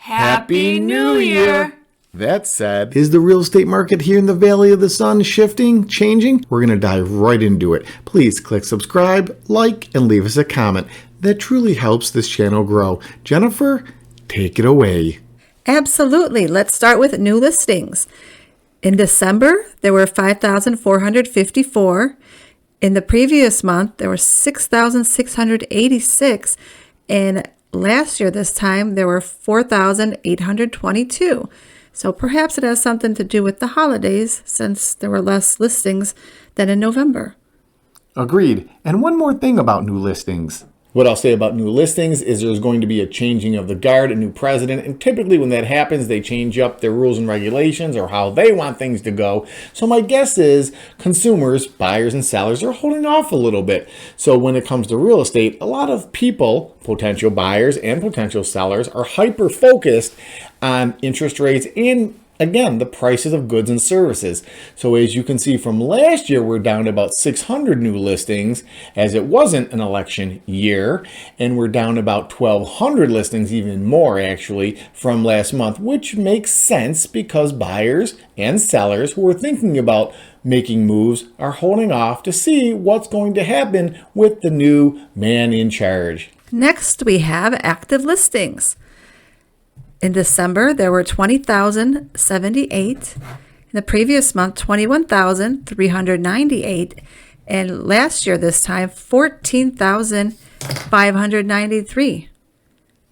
Happy New Year! That said, is the real estate market here in the Valley of the Sun shifting, changing? We're going to dive right into it. Please click subscribe, like, and leave us a comment. That truly helps this channel grow. Jennifer, take it away. Absolutely. Let's start with new listings. In December, there were 5,454. In the previous month, there were 6,686. And last year, this time, there were 4,822. So perhaps it has something to do with the holidays, since there were less listings than in November. Agreed. And one more thing about new listings. What I'll say about new listings is there's going to be a changing of the guard, a new president, and typically when that happens, they change up their rules and regulations or how they want things to go. So my guess is consumers, buyers and sellers are holding off a little bit. So when it comes to real estate, a lot of people, potential buyers and potential sellers, are hyper-focused on interest rates and again, the prices of goods and services. So as you can see from last year, we're down to about 600 new listings as it wasn't an election year. And we're down about 1,200 listings, even more actually, from last month, which makes sense because buyers and sellers who are thinking about making moves are holding off to see what's going to happen with the new man in charge. Next, we have active listings. In December, there were 20,078. In the previous month, 21,398. And last year, this time, 14,593.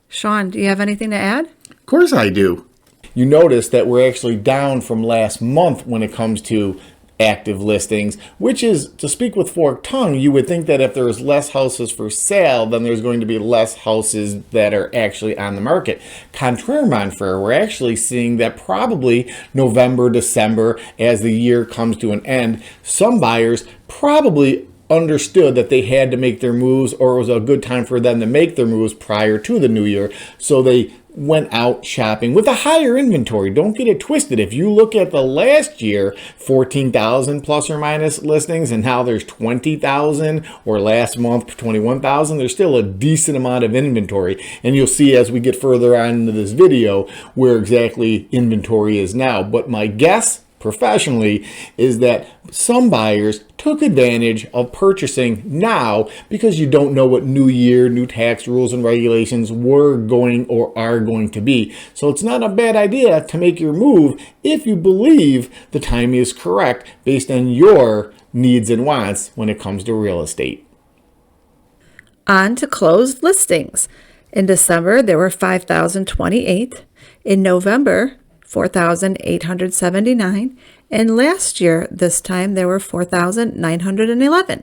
Shawn, do you have anything to add? Of course I do. You notice that we're actually down from last month when it comes to active listings, which is, to speak with forked tongue, you would think that if there's less houses for sale, then there's going to be less houses that are actually on the market. Contrairement, we're actually seeing that probably November, December, as the year comes to an end, some buyers probably understood that they had to make their moves, or it was a good time for them to make their moves prior to the new year. So they went out shopping with a higher inventory. Don't get it twisted. If you look at the last year, 14,000 plus or minus listings, and now there's 20,000, or last month 21,000, there's still a decent amount of inventory. And you'll see as we get further on into this video where exactly inventory is now. But my guess professionally is that some buyers took advantage of purchasing now because you don't know what new year, new tax rules and regulations were going or are going to be. So it's not a bad idea to make your move if you believe the timing is correct based on your needs and wants when it comes to real estate. On to closed listings. In December, there were 5,028. In November, 4,879, and last year, this time, there were 4,911.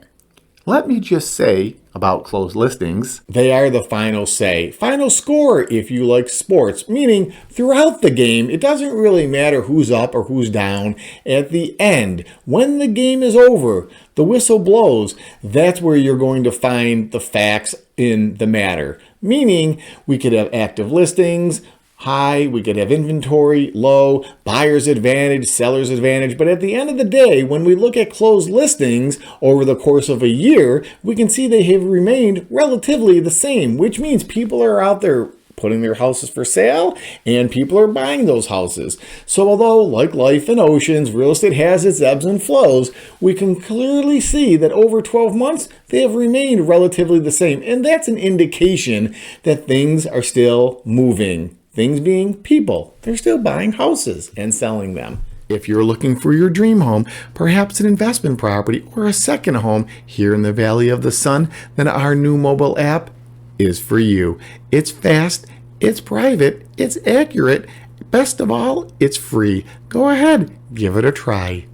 Let me just say about closed listings, they are the final say, final score if you like sports, meaning throughout the game, it doesn't really matter who's up or who's down. At the end, when the game is over, the whistle blows, that's where you're going to find the facts in the matter. Meaning, we could have active listings, high, we could have inventory, low, buyer's advantage, seller's advantage. But at the end of the day, when we look at closed listings over the course of a year, we can see they have remained relatively the same, which means people are out there putting their houses for sale and people are buying those houses. So although, like life in oceans, real estate has its ebbs and flows, we can clearly see that over 12 months, they have remained relatively the same. And that's an indication that things are still moving. Things being people. They're still buying houses and selling them. If you're looking for your dream home, perhaps an investment property or a second home here in the Valley of the Sun, then our new mobile app is for you. It's fast, it's private, it's accurate. Best of all, it's free. Go ahead, give it a try.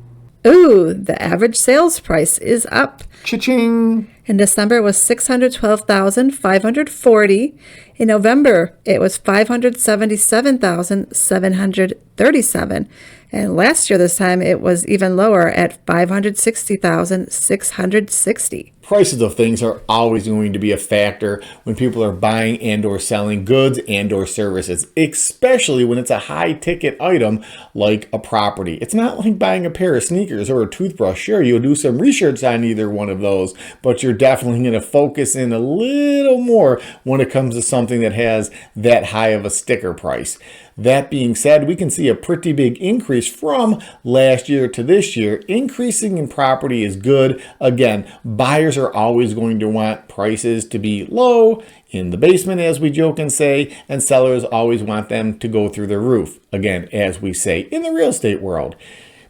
Ooh, the average sales price is up. Cha-ching! In December, it was $612,540. In November, it was $577,737. And last year, this time, it was even lower at $560,660. prices of things are always going to be a factor when people are buying and or selling goods and or services, especially when it's a high ticket item like a property. It's not like buying a pair of sneakers or a toothbrush. Sure, you'll do some research on either one of those, but you're definitely going to focus in a little more when it comes to something that has that high of a sticker price. That being said, we can see a pretty big increase from last year to this year. Increasing in property is good. Again, buyers are always going to want prices to be low in the basement, as we joke and say, and sellers always want them to go through the roof, again, as we say in the real estate world.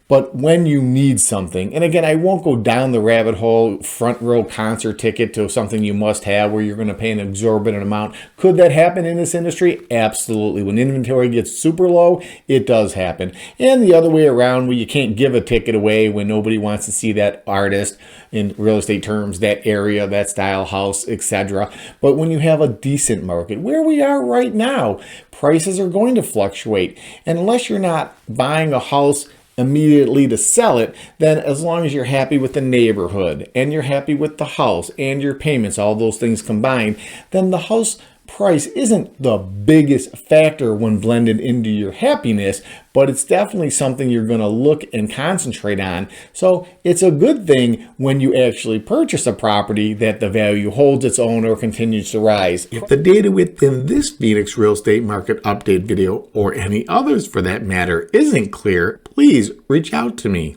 But when you need something, and again, I won't go down the rabbit hole, front row concert ticket to something you must have where you're going to pay an exorbitant amount. Could that happen in this industry? Absolutely. When inventory gets super low, it does happen. And the other way around, where you can't give a ticket away when nobody wants to see that artist, in real estate terms, that area, that style house, etc. But when you have a decent market, where we are right now, prices are going to fluctuate. And unless you're not buying a house immediately to sell it, then as long as you're happy with the neighborhood and you're happy with the house and your payments, all those things combined, then the house price isn't the biggest factor when blended into your happiness, but it's definitely something you're going to look and concentrate on. So it's a good thing when you actually purchase a property that the value holds its own or continues to rise. If the data within this Phoenix real estate market update video, or any others for that matter, isn't clear, please reach out to me.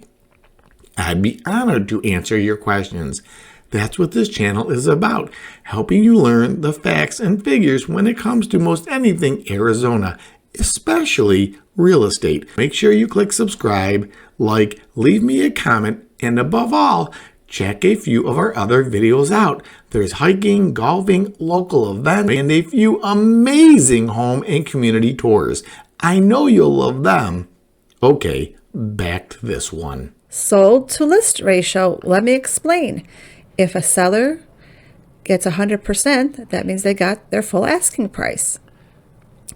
I'd be honored to answer your questions. That's what this channel is about, helping you learn the facts and figures when it comes to most anything Arizona, especially real estate. Make sure you click subscribe, like, leave me a comment, and above all, check a few of our other videos out. There's hiking, golfing, local events, and a few amazing home and community tours. I know you'll love them. Okay, back to this one. Sold to list ratio. Let me explain. If a seller gets 100%, that means they got their full asking price.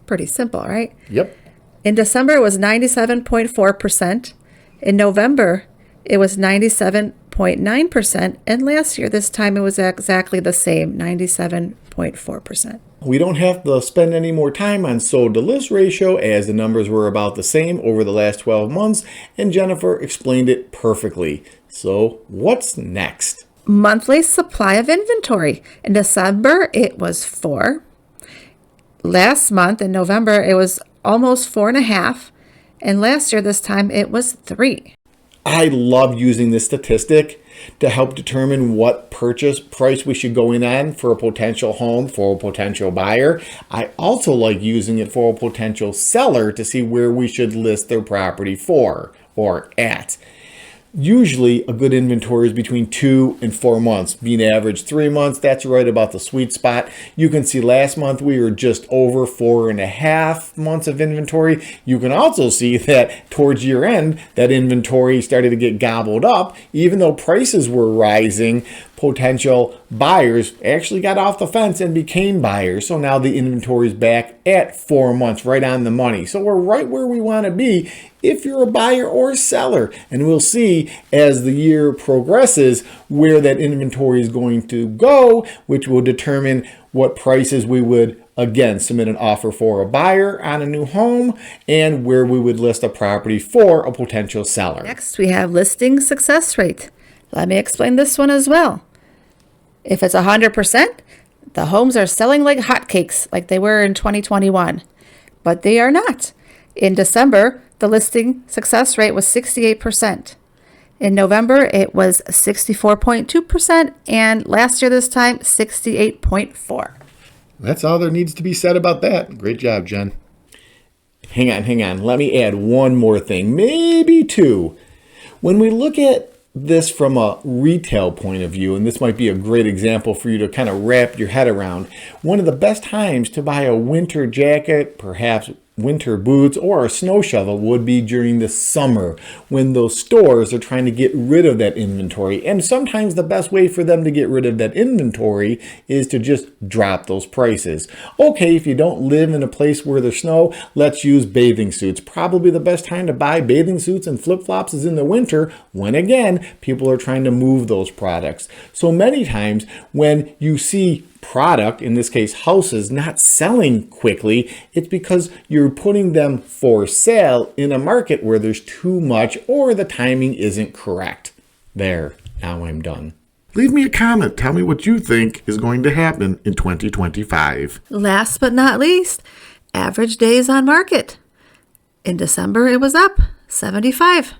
Pretty simple, right? Yep. In December, it was 97.4%. In November, it was 97.9%. And last year, this time, it was exactly the same, 97.4%. We don't have to spend any more time on sold to list ratio, as the numbers were about the same over the last 12 months, and Jennifer explained it perfectly. So what's next? Monthly supply of inventory. In December, it was 4. Last month, in November, it was almost 4.5. And last year, this time, it was 3. I love using this statistic to help determine what purchase price we should go in on for a potential home, for a potential buyer. I also like using it for a potential seller to see where we should list their property for or at. Usually a good inventory is between 2 and 4 months, being average 3 months. That's right about the sweet spot. You can see last month we were just over 4.5 months of inventory. You can also see that towards year end, that inventory started to get gobbled up. Even though prices were rising, potential buyers actually got off the fence and became buyers. So now the inventory is back at 4 months, right on the money. So we're right where we want to be if you're a buyer or a seller. And we'll see as the year progresses where that inventory is going to go, which will determine what prices we would, again, submit an offer for a buyer on a new home and where we would list a property for a potential seller. Next, we have listing success rate. Let me explain this one as well. If it's 100%, the homes are selling like hotcakes, like they were in 2021, but they are not. In December, the listing success rate was 68%. In November, it was 64.2%, and last year this time, 68.4%. That's all there needs to be said about that. Great job, Jen. Hang on. Let me add one more thing, maybe two. When we look at this from a retail point of view, and this might be a great example for you to kind of wrap your head around, one of the best times to buy a winter jacket, perhaps winter boots or a snow shovel would be during the summer when those stores are trying to get rid of that inventory. And sometimes the best way for them to get rid of that inventory is to just drop those prices. Okay, if you don't live in a place where there's snow, let's use bathing suits. Probably the best time to buy bathing suits and flip-flops is in the winter when, again, people are trying to move those products. So many times when you see product, in this case houses, not selling quickly, it's because you're putting them for sale in a market where there's too much or the timing isn't correct. There, now I'm done. Leave me a comment. Tell me what you think is going to happen in 2025. Last but not least, average days on market. In December, it was up 75.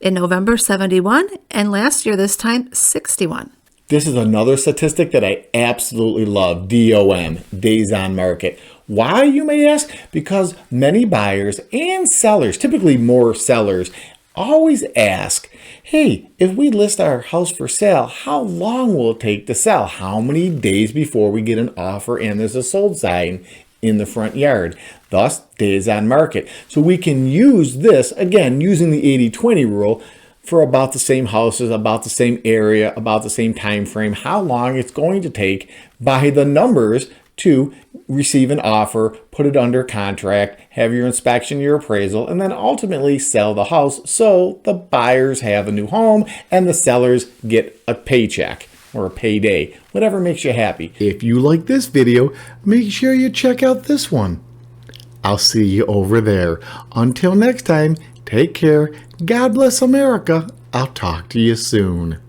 In November, 71. And last year, this time, 61. This is another statistic that I absolutely love, DOM, days on market. Why, you may ask? Because many buyers and sellers, typically more sellers, always ask, hey, if we list our house for sale, how long will it take to sell? How many days before we get an offer and there's a sold sign in the front yard? Thus, days on market. So we can use this, again, using the 80-20 rule, for about the same houses, about the same area, about the same time frame, how long it's going to take by the numbers to receive an offer, put it under contract, have your inspection, your appraisal, and then ultimately sell the house so the buyers have a new home and the sellers get a paycheck or a payday, whatever makes you happy. If you like this video, make sure you check out this one. I'll see you over there. Until next time, take care. God bless America. I'll talk to you soon.